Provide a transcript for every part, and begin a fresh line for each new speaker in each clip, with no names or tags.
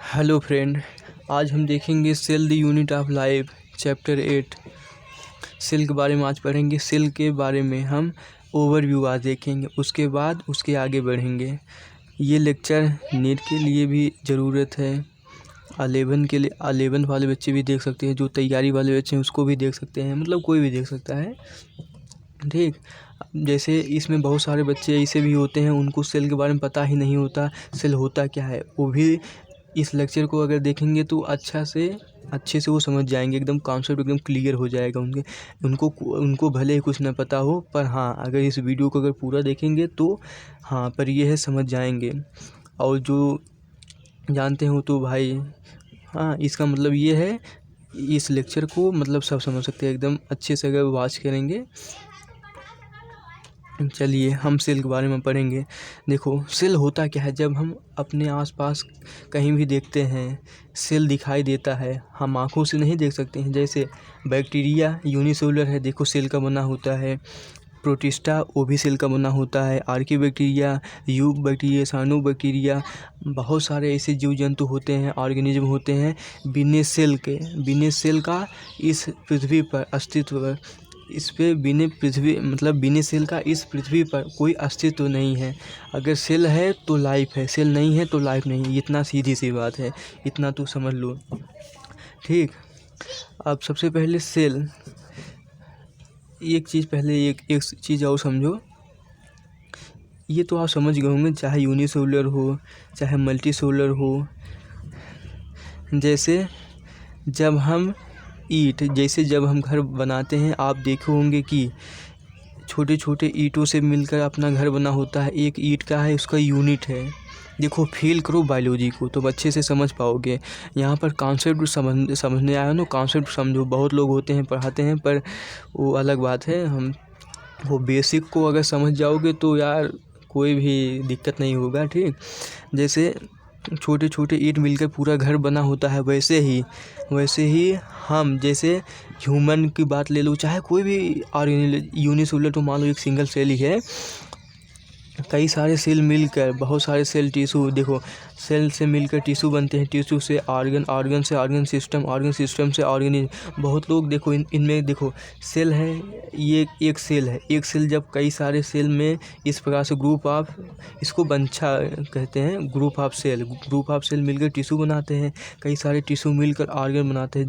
Hello friend, आज हम देखेंगे cell the unit of life chapter 8। Cell के बारे में आज पढ़ेंगे। सेल के बारे में हम ओवरव्यू आज देखेंगे, उसके बाद उसके आगे बढ़ेंगे। ये लेक्चर नीट के लिए भी ज़रूरत है। 11 के लिए 11 वाले बच्चे भी देख सकते हैं, जो तैयारी वाले बच्चे हैं उसको भी देख सकते हैं, मतलब कोई भी देख सकता है। ठीक, जैसे इसमें बहुत सारे बच्चे ऐसे भी होते हैं उनको सेल के बारे में पता ही नहीं होता, सेल होता क्या है। वो भी इस लेक्चर को अगर देखेंगे तो अच्छे से वो समझ जाएंगे, एकदम कॉन्सेप्ट एकदम क्लियर हो जाएगा उनको भले ही कुछ ना पता हो, पर हाँ अगर इस वीडियो को अगर पूरा देखेंगे तो हाँ पर ये है समझ जाएंगे। और जो जानते हो तो भाई हाँ, इसका मतलब ये है इस लेक्चर को मतलब सब समझ सकते हैं एकदम अच्छे से अगर वॉच करेंगे। चलिए हम सेल के बारे में पढ़ेंगे। देखो सेल होता क्या है, जब हम अपने आसपास कहीं भी देखते हैं सेल दिखाई देता है, हम आँखों से नहीं देख सकते हैं। जैसे बैक्टीरिया यूनिसेलुलर है, देखो सेल का बना होता है। प्रोटिस्टा वो भी सेल का बना होता है। Archaebacteria, eubacteria, cyanobacteria, बहुत सारे ऐसे जीव जंतु होते हैं, ऑर्गेनिज्म होते हैं बिना सेल का इस पृथ्वी पर अस्तित्व, इस पे बिना सेल का इस पृथ्वी पर कोई अस्तित्व नहीं है। अगर सेल है तो लाइफ है, सेल नहीं है तो लाइफ नहीं है। इतना सीधी सी बात है, इतना तो समझ लो। ठीक, अब सबसे पहले सेल, एक चीज़ और समझो। ये तो आप समझ गए होंगे, चाहे यूनिसेलुलर हो चाहे मल्टीसेलुलर हो। जैसे जब हम घर बनाते हैं, आप देखे होंगे कि छोटे छोटे ईंटों से मिलकर अपना घर बना होता है। एक ईंट का है, उसका यूनिट है। देखो फील करो बायोलॉजी को तो अच्छे से समझ पाओगे। यहाँ पर कॉन्सेप्ट समझने आया ना, कॉन्सेप्ट समझो। बहुत लोग होते हैं पढ़ाते हैं, पर वो अलग बात है। हम वो बेसिक को अगर समझ जाओगे तो यार कोई भी दिक्कत नहीं होगा। ठीक, जैसे छोटे छोटे ईंट मिलकर पूरा घर बना होता है, वैसे ही हम जैसे ह्यूमन की बात ले लो, चाहे कोई भी ऑर्गेनिज्म, यूनिसेलुलर तो मान लो एक सिंगल सेल ही है। कई सारे सेल मिलकर बहुत सारे सेल टिश्यू, देखो सेल से मिलकर टिश्यू बनते हैं, टिश्यू से ऑर्गन, ऑर्गन से ऑर्गन सिस्टम, ऑर्गन सिस्टम से ऑर्गेनिज्म। बहुत लोग देखो इनमें देखो सेल है, ये एक सेल है। एक सेल जब कई सारे सेल में इस प्रकार से ग्रुप ऑफ, इसको बंछा कहते हैं, ग्रुप ऑफ सेल मिलकर टिश्यू बनाते हैं। कई सारे टिश्यू मिलकर ऑर्गन बनाते हैं।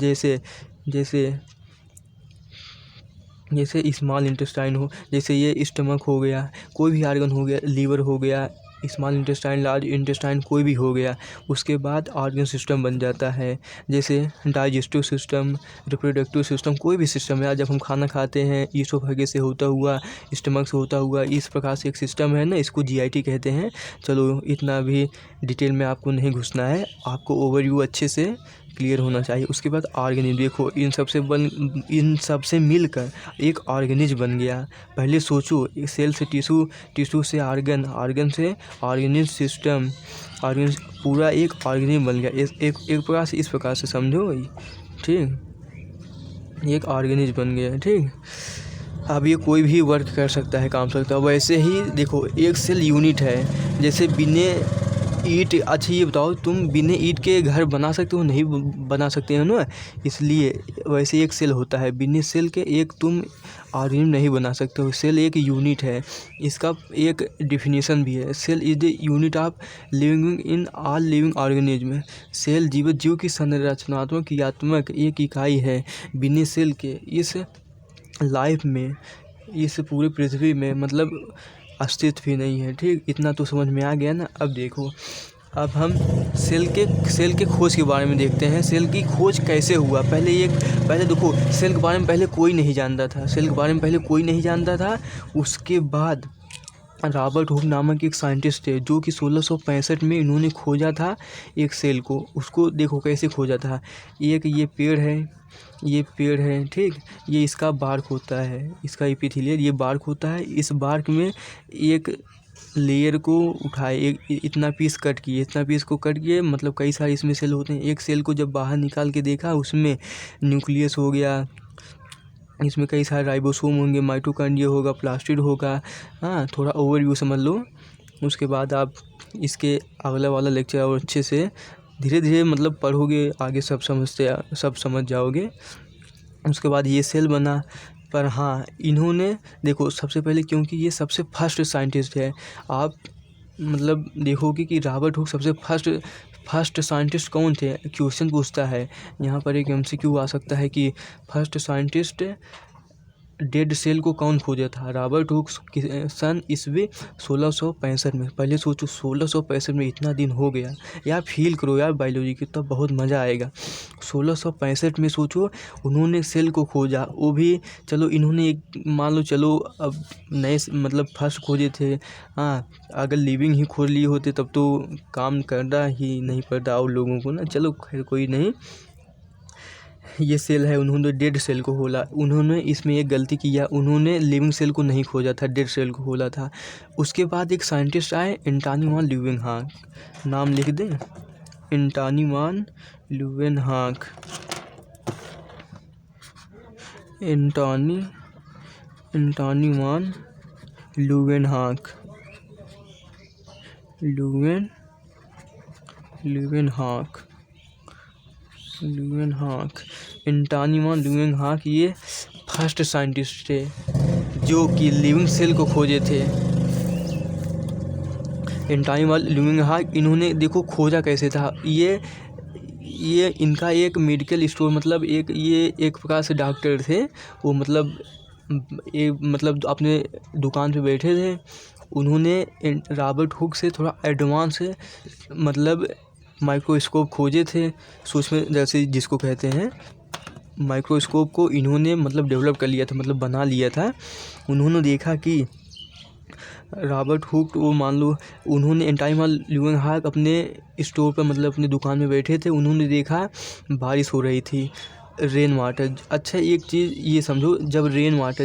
जैसे स्मॉल इंटेस्टाइन हो, जैसे ये स्टमक हो गया, कोई भी ऑर्गन हो गया, लीवर हो गया, स्मॉल इंटेस्टाइन, लार्ज इंटेस्टाइन, कोई भी हो गया, उसके बाद ऑर्गन सिस्टम बन जाता है। जैसे डाइजेस्टिव सिस्टम, रिप्रोडक्टिव सिस्टम, कोई भी सिस्टम है। जब हम खाना खाते हैं ईसोफेगस से होता हुआ, स्टमक से होता हुआ, इस प्रकार से एक सिस्टम है ना, इसको जीआईटी कहते हैं। चलो इतना भी डिटेल में आपको नहीं घुसना है, आपको ओवरव्यू अच्छे से क्लियर होना चाहिए। उसके बाद ऑर्गेनिज्म, देखो इन सब से मिलकर एक ऑर्गेनिज्म बन गया। पहले सोचो, एक सेल से टिश्यू, टिश्यू से ऑर्गन, ऑर्गन से ऑर्गेनिज्म सिस्टम, ऑर्गन, पूरा एक ऑर्गेनिज्म बन गया। एक प्रकार से, इस प्रकार से समझो। ठीक, एक ऑर्गेनिज्म बन गया। ठीक, अब ये कोई भी वर्क कर सकता है, काम सकता है। वैसे ही देखो एक सेल यूनिट है। जैसे बिना ईंट, अच्छा ये बताओ तुम बिना ईंट के घर बना सकते हो? नहीं बना सकते हो ना, इसलिए वैसे एक सेल होता है। बिना सेल के एक तुम ऑर्गेनिज्म नहीं बना सकते हो। सेल एक यूनिट है, इसका एक डिफिनीशन भी है। Cell is the unit of living in all living organism. Cell जीव की संरचनात्मक क्रियात्मक एक इकाई है। बिना सेल के इस लाइफ में, इस पूरे पृथ्वी में मतलब अस्तित्व भी नहीं है। ठीक, इतना तो समझ में आ गया ना। अब देखो, अब हम सेल के खोज के बारे में देखते हैं। सेल की खोज कैसे हुआ? पहले देखो सेल के बारे में पहले कोई नहीं जानता था। उसके बाद रॉबर्ट हुक नामक एक साइंटिस्ट थे, जो कि 1665 में इन्होंने खोजा था एक सेल को। उसको देखो कैसे खोजा था। एक ये पेड़ है, ठीक, ये इसका बार्क होता है, इसका एपिथेलियल ये बार्क होता है। इस बार्क में एक लेयर को उठाए, एक इतना पीस कट किए, मतलब कई सारे इसमें सेल होते हैं। एक सेल को जब बाहर निकाल के देखा, उसमें न्यूक्लियस हो गया, इसमें कई सारे राइबोसोम होंगे, माइटोकॉन्ड्रिया होगा, प्लास्टिड होगा। हाँ, थोड़ा ओवरव्यू समझ लो, उसके बाद आप इसके अगला वाला लेक्चर और अच्छे से धीरे धीरे मतलब पढ़ोगे आगे सब समझ जाओगे। उसके बाद ये सेल बना। पर हाँ, इन्होंने देखो सबसे पहले, क्योंकि ये सबसे फर्स्ट साइंटिस्ट है, आप मतलब देखोगे कि रॉबर्ट हुक सबसे फर्स्ट साइंटिस्ट कौन थे। क्वेश्चन पूछता है यहाँ पर, एक MCQ आ सकता है कि फर्स्ट साइंटिस्ट डेड सेल को कौन खोजा था। रॉबर्ट हुक सन ईस्वी 1665 में। पहले सोचो 1665 में इतना दिन हो गया यार, फील करो यार बायोलॉजी की, तब बहुत मज़ा आएगा। 1665 में सोचो उन्होंने सेल को खोजा, वो भी चलो इन्होंने एक मान लो, चलो अब नए मतलब फर्स्ट खोजे थे। हाँ, अगर लिविंग ही खोज लिए होते तब तो काम करना ही नहीं पड़ता और लोगों को ना। चलो खैर कोई नहीं, ये सेल है, उन्होंने डेड सेल को खोला। उन्होंने इसमें एक गलती किया, उन्होंने लिविंग सेल को नहीं खोजा था, डेड सेल को खोला था। उसके बाद एक साइंटिस्ट आए, एंटोनी वान ल्यूवेनहॉक, नाम लिख दें, एंटोनी वान ल्यूवेनहॉक। एंटोनी वान ल्यूवेनहॉक। एंटोनी वान ल्यूवेनहॉक ये फर्स्ट साइंटिस्ट थे जो कि लिविंग सेल को खोजे थे। एंटोनी वान ल्यूवेनहॉक, इन्होंने देखो खोजा कैसे था। ये इनका एक मेडिकल स्टोर, मतलब ये एक प्रकार से डॉक्टर थे वो, मतलब अपने दुकान पे बैठे थे। उन्होंने रॉबर्ट हुक से थोड़ा एडवांस मतलब माइक्रोस्कोप खोजे थे, सूक्ष्म जैसे जिसको कहते हैं माइक्रोस्कोप को इन्होंने मतलब डेवलप कर लिया था, मतलब बना लिया था। उन्होंने देखा कि रॉबर्ट हुक, वो मान लो उन्होंने एंटोनी वान ल्यूवेनहॉक अपने स्टोर पर मतलब अपनी दुकान में बैठे थे, उन्होंने देखा बारिश हो रही थी, रेन वाटर। अच्छा एक चीज़ ये समझो, जब रेन होता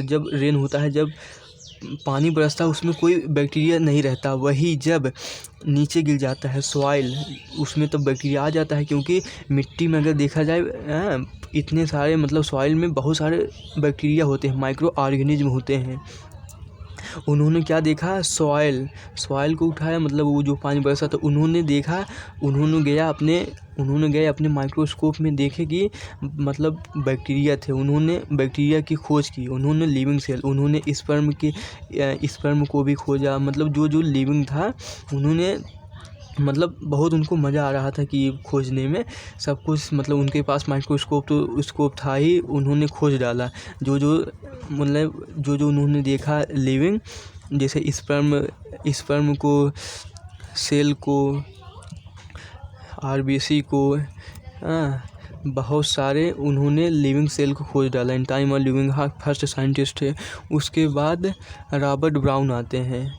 है, जब पानी बरसता है उसमें कोई बैक्टीरिया नहीं रहता, वही जब नीचे गिर जाता है सॉइल, उसमें तो बैक्टीरिया आ जाता है। क्योंकि मिट्टी में अगर देखा जाए इतने सारे मतलब सॉइल में बहुत सारे बैक्टीरिया होते हैं, माइक्रो ऑर्गेनिज्म होते हैं। उन्होंने क्या देखा, सॉइल को उठाया, मतलब वो जो पानी बरसा था उन्होंने देखा। उन्होंने गए अपने माइक्रोस्कोप में देखे कि मतलब बैक्टीरिया थे। उन्होंने बैक्टीरिया की खोज की, उन्होंने लिविंग सेल, उन्होंने स्पर्म को भी खोजा, मतलब जो लिविंग था उन्होंने मतलब बहुत उनको मज़ा आ रहा था कि खोजने में सब कुछ, मतलब उनके पास माइक्रोस्कोप था ही, उन्होंने खोज डाला। जो उन्होंने देखा लिविंग, जैसे स्पर्म को, सेल को, RBC को, बहुत सारे उन्होंने लिविंग सेल को खोज डाला। एंटोनी वान ल्यूवेनहॉक फर्स्ट साइंटिस्ट है। उसके बाद रॉबर्ट ब्राउन आते हैं।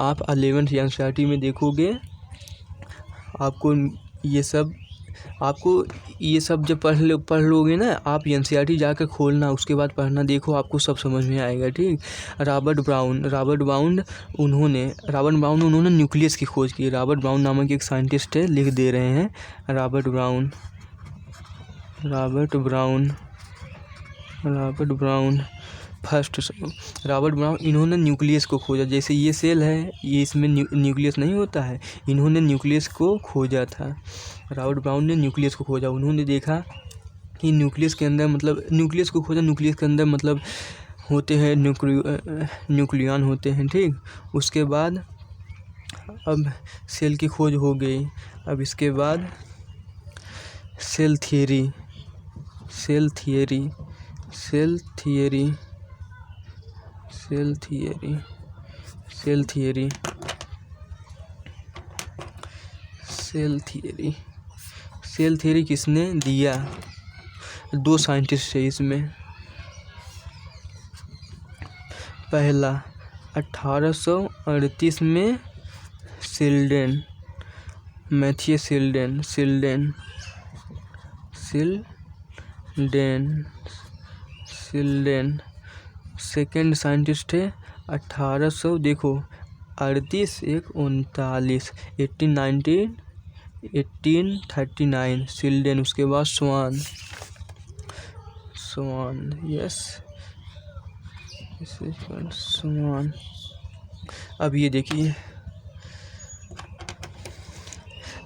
आप 11th NCERT में देखोगे, आपको ये सब जब पढ़ लोगे ना, आप NCERT जाकर खोलना, उसके बाद पढ़ना, देखो आपको सब समझ में आएगा, ठीक। रॉबर्ट ब्राउन उन्होंने न्यूक्लियस की खोज की। रॉबर्ट ब्राउन नामक एक साइंटिस्ट है, लिख दे रहे हैं, रॉबर्ट ब्राउन इन्होंने न्यूक्लियस को खोजा। जैसे ये सेल है, ये इसमें न्यूक्लियस नहीं होता है, इन्होंने न्यूक्लियस को खोजा था। रॉबर्ट ब्राउन ने न्यूक्लियस को खोजा। उन्होंने देखा कि न्यूक्लियस के अंदर मतलब होते हैं न्यूक्लियन होते हैं, ठीक। उसके बाद अब सेल की खोज हो गई। अब इसके बाद सेल थियरी किसने दिया? 2 साइंटिस्ट है इसमें। पहला 1838 में मैथियस शिल्डेन। सेकेंड साइंटिस्ट है 1800, देखो 38 1 39 1839 शिल्डेन। उसके बाद स्वान, यस स्वान। अब ये देखिए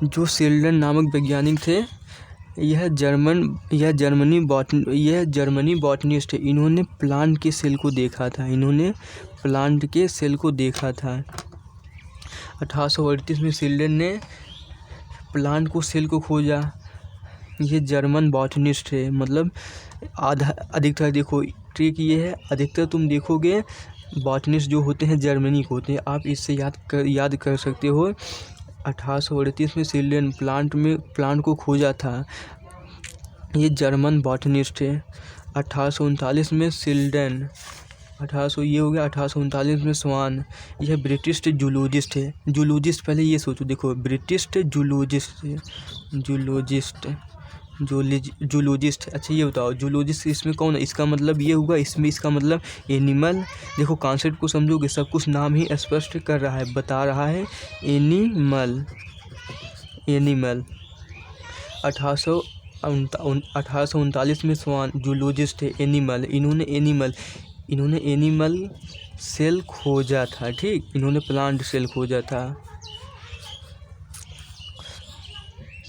जो शेल्डन नामक वैज्ञानिक थे, यह जर्मनी बॉटनिस्ट है। इन्होंने प्लांट के सेल को देखा था। 1838 में शेल्डन ने प्लांट को सेल को खोजा। ये जर्मन बॉटनिस्ट है। मतलब अधिकतर देखो ट्रिक ये है, अधिकतर तुम देखोगे बॉटनिस्ट जो होते हैं जर्मनी के होते हैं। आप इससे याद कर सकते हो। 1838 में शेल्डन प्लांट को खोजा था। ये जर्मन बॉटनिस्ट है। 1839 में शेल्डन, 1839 में स्वान, यह ब्रिटिश जूलॉजिस्ट है। जूलॉजिस्ट पहले ये सोचो, देखो ब्रिटिश जूलॉजिस्ट। अच्छा ये बताओ जूलॉजिस्ट इसमें कौन है? इसका मतलब ये हुआ, इसका मतलब एनिमल। देखो कॉन्सेप्ट को समझोगे, सब कुछ नाम ही स्पष्ट कर रहा है, बता रहा है। एनिमल। 1839 में स्वान जूलॉजिस्ट है। एनिमल, इन्होंने एनिमल सेल खोजा था। ठीक, इन्होंने प्लांट सेल खोजा था।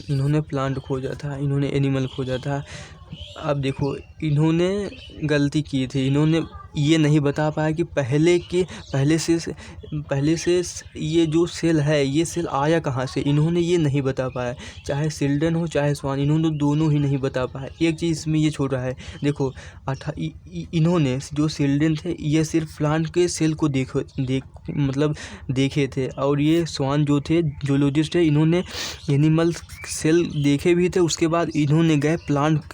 इन्होंने एनिमल खोजा था। अब देखो इन्होंने गलती की थी। इन्होंने ये नहीं बता पाया कि पहले से ये जो सेल है, ये सेल आया कहाँ से। इन्होंने ये नहीं बता पाया। चाहे शेल्डन हो चाहे स्वान, इन्होंने दोनों ही नहीं बता पाया। एक चीज़ इसमें ये छोड़ रहा है, देखो इन्होंने जो शेल्डन थे, ये सिर्फ प्लांट के सेल को देखे थे। और ये स्वान जो थे जूलॉजिस्ट है, इन्होंने एनिमल सेल देखे भी थे। उसके बाद इन्होंने गए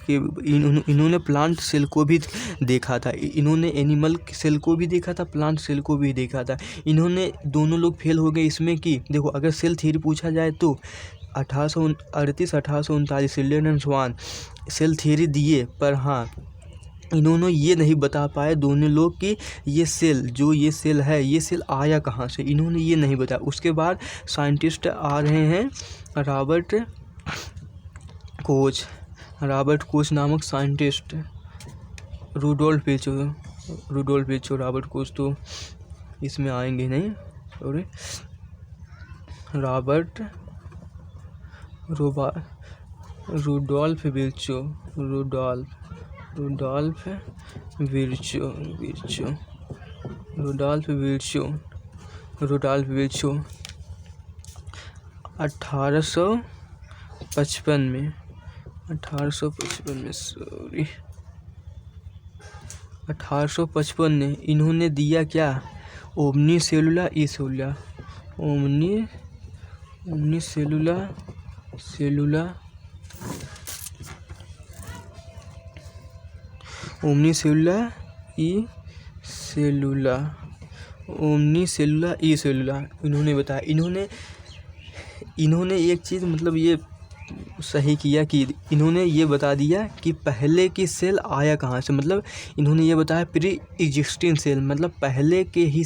इन्होंने प्लांट सेल को भी देखा था। इन्होंने एनिमल सेल को भी देखा था, प्लांट सेल को भी देखा था। इन्होंने दोनों लोग फेल हो गए इसमें कि देखो अगर सेल थ्योरी पूछा जाए तो 1838-1839 Schleiden and Schwann cell theory दिए, पर हाँ इन्होंने ये नहीं बता पाए दोनों लोग कि ये सेल है, ये सेल आया कहाँ से। इन्होंने ये नहीं बताया। उसके बाद साइंटिस्ट आ रहे हैं रॉबर्ट कोच नामक scientist, Rudolph Virchow. Robert Koch तो इसमें आएंगे नहीं, सॉरी। रूडोल्फ विर्चो 1855 में 1855 में इन्होंने दिया क्या? ओमनी सेलुला ई सेलुला इन्होंने बताया। इन्होंने एक चीज़ मतलब ये सही किया कि इन्होंने ये बता दिया कि पहले की सेल आया कहाँ से। मतलब इन्होंने ये बताया प्री एग्जिस्टिंग सेल, मतलब पहले के ही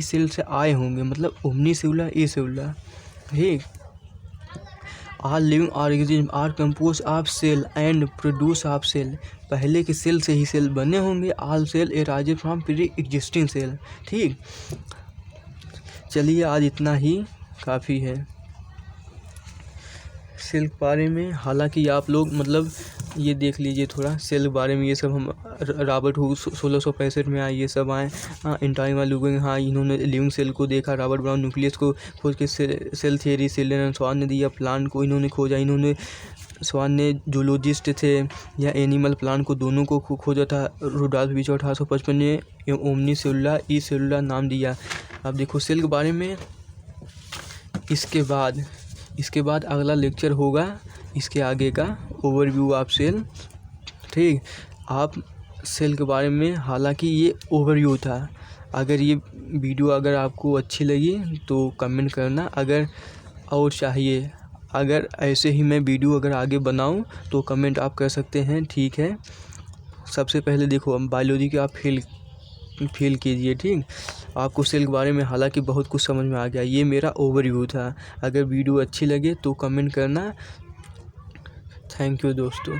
सेल से आए होंगे। मतलब ओमनी सेलुला ई सेलुला। ठीक, all living organism are compose of cell and produce of cell. पहले के सेल से ही सेल बने होंगे। All cell arise from pre existing cell. ठीक, चलिए आज इतना ही काफ़ी है सेल के बारे में। हालांकि आप लोग मतलब ये देख लीजिए थोड़ा सेल के बारे में। ये सब हम रॉबर्ट हुक 1665 में आए, ये सब आए। हाँ, एंटाइमा लुगेंग, हाँ इन्होंने लिविंग सेल को देखा। रॉबर्ट ब्राउन न्यूक्लियस को खोज के सेल थ्योरी। शेल्डन एंड स्वान ने दिया, प्लांट को इन्होंने खोजा। स्वान ने जूलॉजिस्ट थे या एनिमल प्लांट को दोनों को खोजा था। रूडोल्फ विर्चो 1855 ने ओमनी सेलुला ई सेलुला नाम दिया। अब देखो सेल के बारे में। इसके बाद अगला लेक्चर होगा इसके आगे का ओवरव्यू ऑफ सेल। ठीक, आप सेल के बारे में, हालांकि ये ओवरव्यू था। अगर ये वीडियो अगर आपको अच्छी लगी तो कमेंट करना। अगर और चाहिए, अगर ऐसे ही मैं वीडियो अगर आगे बनाऊं तो कमेंट आप कर सकते हैं। ठीक है, सबसे पहले देखो बायोलॉजी के आप फील कीजिए। ठीक, आपको सेल के बारे में हालांकि बहुत कुछ समझ में आ गया। ये मेरा ओवरव्यू था। अगर वीडियो अच्छी लगे तो कमेंट करना। थैंक यू दोस्तों।